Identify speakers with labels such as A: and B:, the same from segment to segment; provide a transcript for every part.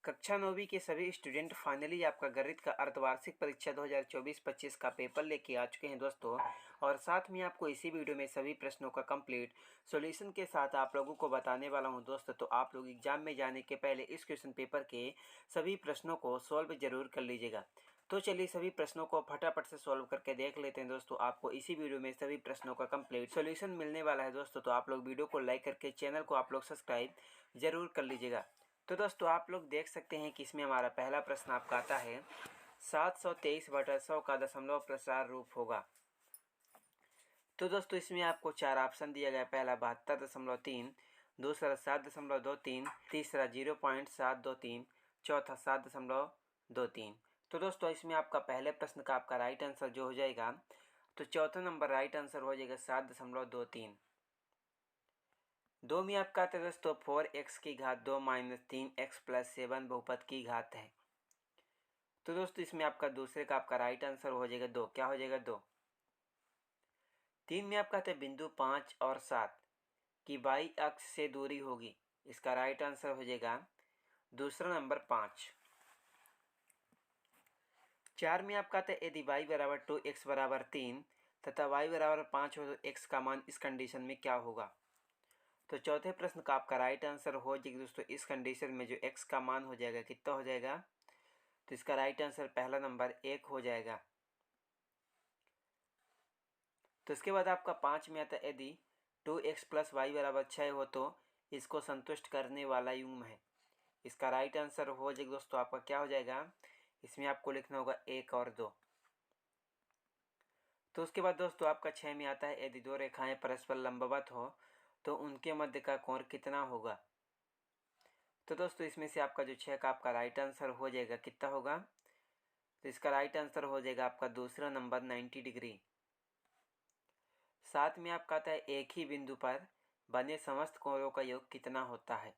A: कक्षा 9वीं के सभी स्टूडेंट फाइनली आपका गणित का अर्धवार्षिक परीक्षा 2024-25 का पेपर लेके आ चुके हैं दोस्तों। और साथ में आपको इसी वीडियो में सभी प्रश्नों का कंप्लीट सॉल्यूशन के साथ आप लोगों को बताने वाला हूं दोस्तों। तो आप लोग एग्जाम में जाने के पहले इस क्वेश्चन पेपर के सभी प्रश्नों को सॉल्व जरूर कर लीजिएगा। तो चलिए सभी प्रश्नों को फटाफट से सॉल्व करके देख लेते हैं दोस्तों। आपको इसी वीडियो में सभी प्रश्नों का कंप्लीट सॉल्यूशन मिलने वाला है दोस्तों। तो आप लोग वीडियो को लाइक करके चैनल को आप लोग सब्सक्राइब जरूर कर लीजिएगा। तो दोस्तों आप लोग देख सकते हैं कि इसमें हमारा पहला प्रश्न आपका आता है 723/100 का दशमलव प्रसार रूप होगा। तो दोस्तों इसमें आपको 4 ऑप्शन दिया गया। पहला 72.3, दूसरा 7.23, तीसरा 0.723, चौथा 7.23। तो दोस्तों इसमें आपका पहले प्रश्न का आपका राइट आंसर जो हो जाएगा, तो चौथा नंबर राइट आंसर हो जाएगा 7.23। दो में आपका आता है दोस्तों 4x की घात 2 माइनस 3x प्लस 7 बहुपद की घात है। तो दोस्तों इसमें आपका दूसरे का आपका राइट आंसर हो जाएगा 2। क्या हो जाएगा 2। 3 में आपका आता है बिंदु 5 और 7 की बाई अक्ष से दूरी होगी। इसका राइट आंसर हो जाएगा दूसरा नंबर 5। 4 में आपका आता है यदि y बराबर 2 x बराबर 3 तथा y बराबर 5 हो तो x का मान इस कंडीशन में क्या होगा। तो चौथे प्रश्न का आपका राइट आंसर हो जाएगा दोस्तों इस कंडीशन में जो x का मान हो जाएगा कितना हो जाएगा। तो इसका राइट आंसर पहला नंबर 1 हो जाएगा। तो इसके बाद आपका 5 में आता है यदि 2x प्लस वाई बराबर 6 हो तो इसको संतुष्ट करने वाला युग्म है। इसका राइट आंसर हो जाएगा दोस्तों आपका क्या हो जाएगा, इसमें आपको लिखना होगा 1 और 2। तो उसके बाद दोस्तों आपका 6 में आता है यदि दो रेखाएं परस्पर लंबवत हो तो उनके मध्य का कोण कितना होगा। तो दोस्तों इसमें से आपका जो 6 का आपका राइट आंसर हो जाएगा कितना होगा। तो इसका राइट आंसर हो जाएगा आपका दूसरा नंबर 90 डिग्री। 7 में आपका आता है एक ही बिंदु पर बने समस्त कोणों का योग कितना होता है।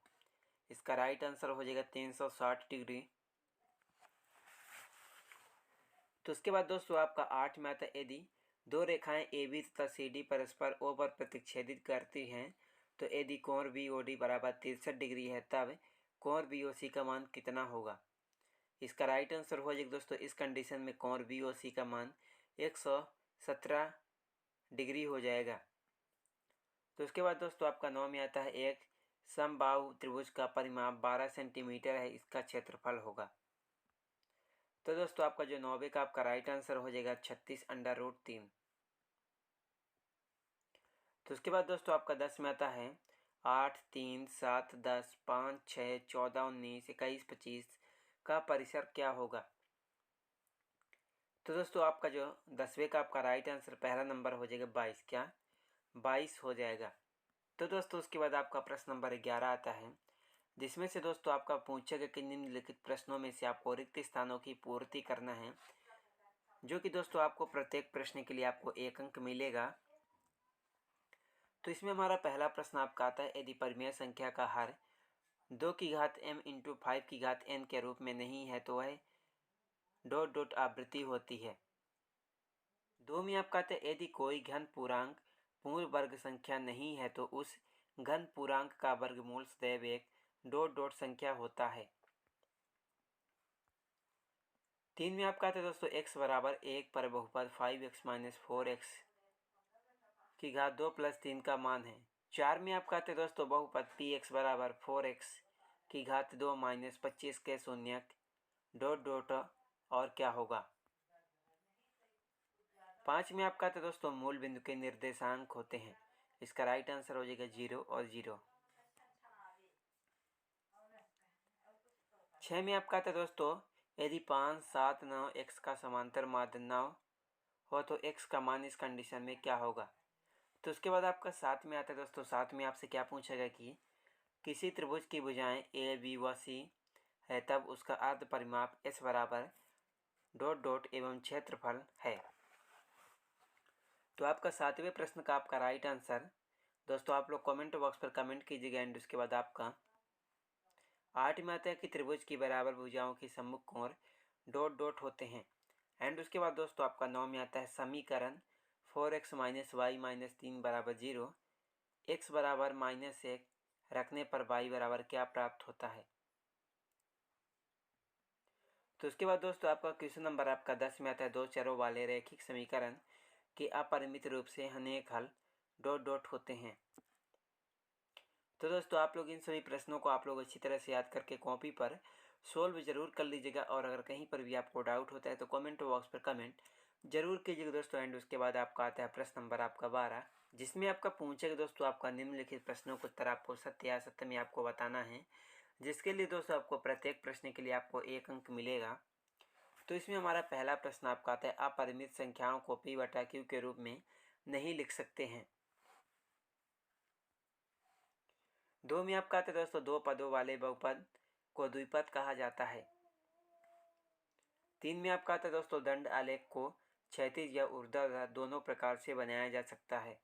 A: इसका राइट आंसर हो जाएगा 360 डिग्री। तो उसके बाद दोस्तों आपका 8 में आता है यदि दो रेखाएं AB तथा CD परस्पर O पर प्रतिच्छेदित करती हैं तो यदि कोण BOD बराबर 63 डिग्री है तब कोण BOC का मान कितना होगा। इसका राइट आंसर हो जाएगा दोस्तों इस कंडीशन में कोण BOC का मान 117 डिग्री हो जाएगा। तो उसके बाद दोस्तों आपका 9 में आता है एक समबाहु त्रिभुज का परिमाप 12 सेंटीमीटर है, इसका क्षेत्रफल होगा। तो दोस्तों आपका जो 9वें का आपका राइट आंसर हो जाएगा 36√3। तो उसके बाद दोस्तों आपका 10 में आता है 8, 3, 7, 10, 5, 6, 14, 19, 21, 25 का परिसर क्या होगा। तो दोस्तों आपका जो 10वें का आपका राइट आंसर पहला नंबर हो जाएगा 22। क्या 22 हो जाएगा। तो दोस्तों उसके बाद आपका प्रश्न नंबर 11 आता है जिसमें से दोस्तों आपका पूछेगा कि निम्नलिखित प्रश्नों में से आपको रिक्त स्थानों की पूर्ति करना है, जो कि दोस्तों आपको प्रत्येक प्रश्न के लिए आपको 1 अंक मिलेगा। तो इसमें हमारा पहला प्रश्न आपका आता है यदि परिमेय संख्या का हर 2 की घात m इंटू 5 की घात n के रूप में नहीं है तो वह ... आवृत्ति होती है। 2 में आपका आता है यदि कोई घन पूर्णांक पूर्ण वर्ग संख्या नहीं है तो उस घन पूर्णांक का वर्गमूल सदैव एक ... संख्या होता है। 3 में आपका आता है दोस्तों x बराबर 1 पर बहुपद 5x माइनस 4x की घात 2 प्लस 3 का मान है। 4 में आपका आता है दोस्तों बहुपद px बराबर 4x की घात 2 माइनस 25 के शून्यक ... और क्या होगा। 5 में आपका आता है दोस्तों मूल बिंदु के निर्देशांक होते हैं। इसका राइट आंसर हो जाएगा 0 और 0। 6 में आपका आता है दोस्तों यदि 5, 7, 9 x का समांतर माध्य 9 हो तो x का मान इस कंडीशन में क्या होगा। तो उसके बाद आपका 7 में आता है दोस्तों 7 में आपसे क्या पूछेगा कि किसी त्रिभुज की भुजाएं A, B व C है तब उसका अर्ध परिमाप S बराबर ... एवं क्षेत्रफल है। तो आपका 7वें प्रश्न का आपका राइट आंसर दोस्तों आप लोग कमेंट बॉक्स पर कमेंट कीजिएगा। एंड उसके बाद आपका 8 में आता है कि त्रिभुज की बराबर भुजाओं के सम्मुख कोण ... होते हैं। एंड उसके बाद दोस्तों आपका 9 में आता है समीकरण 4x माइनस वाई माइनस 3 बराबर 0 x बराबर -1 रखने पर y बराबर क्या प्राप्त होता है। तो उसके बाद दोस्तों आपका क्वेश्चन नंबर आपका 10 में आता है, दो चरों वाले रैखिक समीकरण के अपरिमित रूप से अनेक हल डॉट डॉट होते हैं। तो दोस्तों आप लोग इन सभी प्रश्नों को आप लोग अच्छी तरह से याद करके कॉपी पर सोल्व जरूर कर लीजिएगा, और अगर कहीं पर भी आपको डाउट होता है तो कमेंट बॉक्स पर कमेंट जरूर कीजिएगा दोस्तों। एंड उसके बाद आपका आता है प्रश्न नंबर आपका 12, जिसमें आपका पूछेगा दोस्तों आपका निम्नलिखित प्रश्नों का उत्तर आपको सत्य या असत्य में आपको बताना है, जिसके लिए दोस्तों आपको प्रत्येक प्रश्न के लिए आपको 1 अंक मिलेगा। तो इसमें हमारा पहला प्रश्न आपका आता है, अपरिमित संख्याओं को p बटा q के रूप में नहीं लिख सकते हैं। 2 में आपका आता है दोस्तों, दो पदों वाले बहुपद को द्विपद कहा जाता है। 3 में आपका आता है दोस्तों, दंड आलेख को क्षैतिज या ऊर्ध्वाधर दोनों प्रकार से बनाया जा सकता है।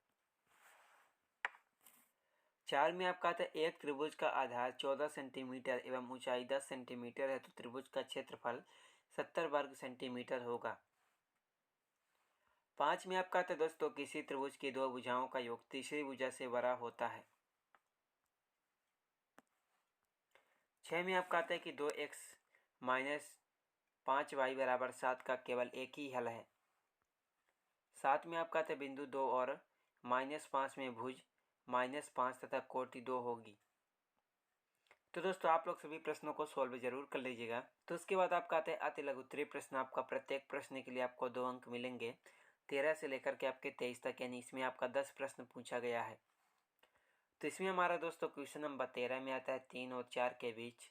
A: 4 में आपका आता है, एक त्रिभुज का आधार 14 सेंटीमीटर एवं ऊंचाई 10 सेंटीमीटर है तो त्रिभुज का क्षेत्रफल 70 वर्ग सेंटीमीटर होगा। 5 में आपका आता है दोस्तों, किसी त्रिभुज की दो भुजाओं का योग तीसरी भुजा से बड़ा होता है। 6 में आपका आता है कि 2x माइनस 5y बराबर 7 का केवल एक ही हल है। 7 में आपका आता है, बिंदु 2 और -5 में भुज -5 तथा कोटि 2 होगी। तो दोस्तों आप लोग सभी प्रश्नों को सॉल्व जरूर कर लीजिएगा। तो उसके बाद आपका आता है अति लघु उत्तरीय प्रश्न। आपका प्रत्येक प्रश्न के लिए आपको 2 अंक मिलेंगे, 13 से लेकर के आपके 23 तक, यानी इसमें आपका 10 प्रश्न पूछा गया है। तो इसमें हमारा दोस्तों क्वेश्चन नंबर 13 में आता है, 3 और 4 के बीच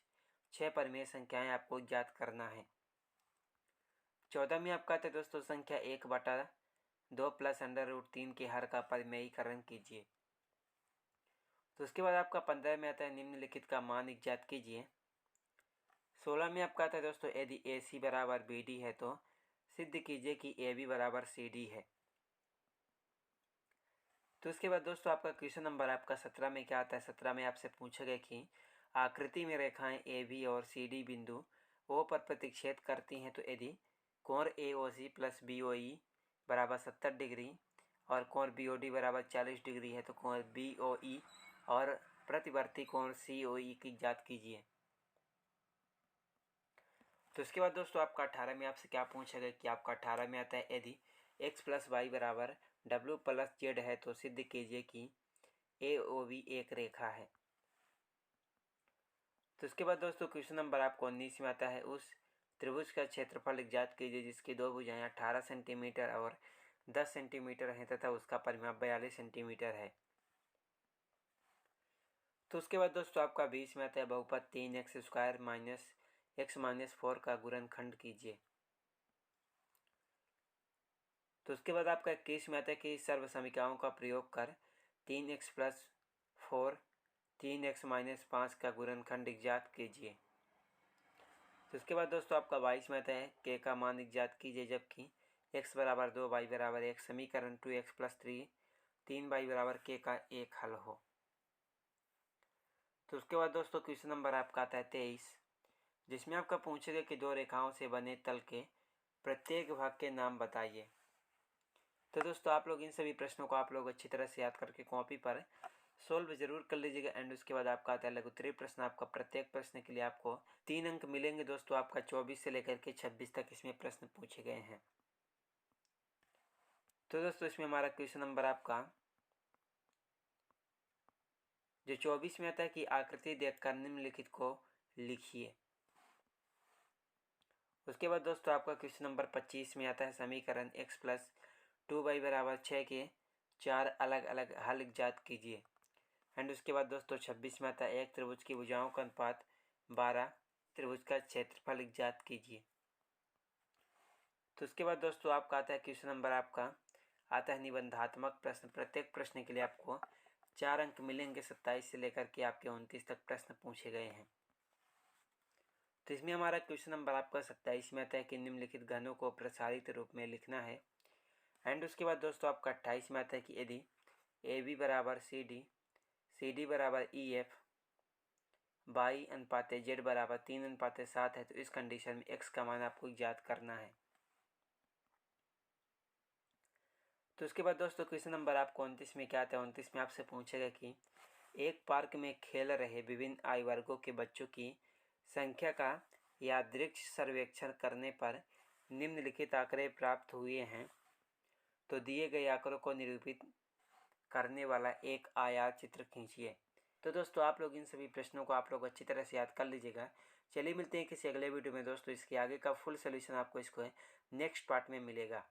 A: 6 परिमेय संख्याएं आपको ज्ञात करना है। 14 में आपका आता है दोस्तों, संख्या 1/2 प्लस √3 के हर का परिमेयीकरण कीजिए। तो उसके बाद आपका 15 में आता है, निम्नलिखित का मान ज्ञात कीजिए। 16 में आपका आता है दोस्तों, यदि AC बराबर BD है तो सिद्ध कीजिए कि AB बराबर CD है। तो उसके बाद दोस्तों आपका क्वेश्चन नंबर आपका 17 में क्या आता है। 17 में आपसे पूछा गया कि आकृति में रेखाएं AB और CD बिंदु O पर प्रतिच्छेद करती हैं तो यदि कोण AOC प्लस BOE बराबर 70 डिग्री और कोण BOD बराबर 40 डिग्री है तो कोण BOE और प्रतिवर्ती कोण COE की ज्ञात कीजिए। तो इसके बाद दोस्तों आपका 18 में आपसे क्या पूछा गया कि आपका 18 में आता है, यदि x प्लस वाई बराबर W प्लस Z है तो सिद्ध कीजिए कि AOB एक रेखा है। तो इसके बाद दोस्तों क्वेश्चन नंबर आपको 19 में आता है, उस त्रिभुज का क्षेत्रफल ज्ञात कीजिए जिसकी दो भुजाएं 18 सेंटीमीटर और 10 सेंटीमीटर हैं तथा उसका परिमाप 42 सेंटीमीटर है। तो उसके बाद दोस्तों आपका 20 में आता है, बहुपद 3x² माइनस x माइनस 4 का गुणनखंड कीजिए। तो उसके बाद आपका 21 में आता है कि सर्व समीकरणों का प्रयोग कर 3x प्लस 4 3x माइनस 5 का गुणनखंड ज्ञात कीजिए। तो उसके बाद दोस्तों आपका 22 में आता है, k का मान ज्ञात कीजिए जबकि x बराबर 2 y बराबर 1 समीकरण 2x प्लस 3y बराबर k का एक हल हो। तो उसके बाद दोस्तों क्वेश्चन नंबर आपका आता है 23, जिसमें आपका पूछेगा कि दो रेखाओं से बने तल के प्रत्येक भाग के नाम बताइए। तो दोस्तों आप लोग इन सभी प्रश्नों को आप लोग अच्छी तरह से याद करके कॉपी पर सोल्व जरूर कर लीजिएगा। एंड उसके बाद आपका आता है लघु उत्तरीय प्रश्न। आपका प्रत्येक प्रश्न के लिए आपको 3 अंक मिलेंगे दोस्तों। आपका 24 से लेकर के 26 तक इसमें प्रश्न पूछे गए हैं। तो दोस्तों इसमें हमारा क्वेश्चन नंबर आपका जो 24 में आता है कि आकृति देखकर निम्नलिखित को लिखिए। उसके बाद दोस्तों आपका क्वेश्चन नंबर 25 में आता है, समीकरण x प्लस 2y बराबर 6 के 4 अलग अलग हल ज्ञात कीजिए। एंड उसके बाद दोस्तों 26 में आता है, एक त्रिभुज की भुजाओं का अनुपात 12 त्रिभुज का क्षेत्रफल ज्ञात कीजिए। तो उसके बाद दोस्तों आपका आता है क्वेश्चन नंबर आपका आता है निबंधात्मक प्रश्न। प्रत्येक प्रश्न के लिए आपको 4 अंक मिलेंगे। 27 से लेकर के आपके 29 तक प्रश्न पूछे गए हैं। तो इसमें हमारा क्वेश्चन नंबर आपका 27 में आता है कि निम्नलिखित घनों को प्रसारित रूप में लिखना है। एंड उसके बाद दोस्तों आपका 28 में आता है कि यदि AB बराबर CD बराबर EF बाई अनुपात Z बराबर 3:7 है तो इस कंडीशन में x का मान आपको ज्ञात करना है। तो उसके बाद दोस्तों क्वेश्चन नंबर आपको 29 में क्या आता है। 29 में आपसे पूछेगा कि एक पार्क में खेल रहे विभिन्न आयु वर्गों के बच्चों की संख्या का यादृच्छिक सर्वेक्षण करने पर निम्नलिखित आंकड़े प्राप्त हुए हैं, तो दिए गए आंकड़ों को निरूपित करने वाला एक आयात चित्र खींचिए। तो दोस्तों आप लोग इन सभी प्रश्नों को आप लोग अच्छी तरह से याद कर लीजिएगा। चलिए मिलते हैं किसी अगले वीडियो में दोस्तों। इसके आगे का फुल सोल्यूशन आपको इसको नेक्स्ट पार्ट में मिलेगा।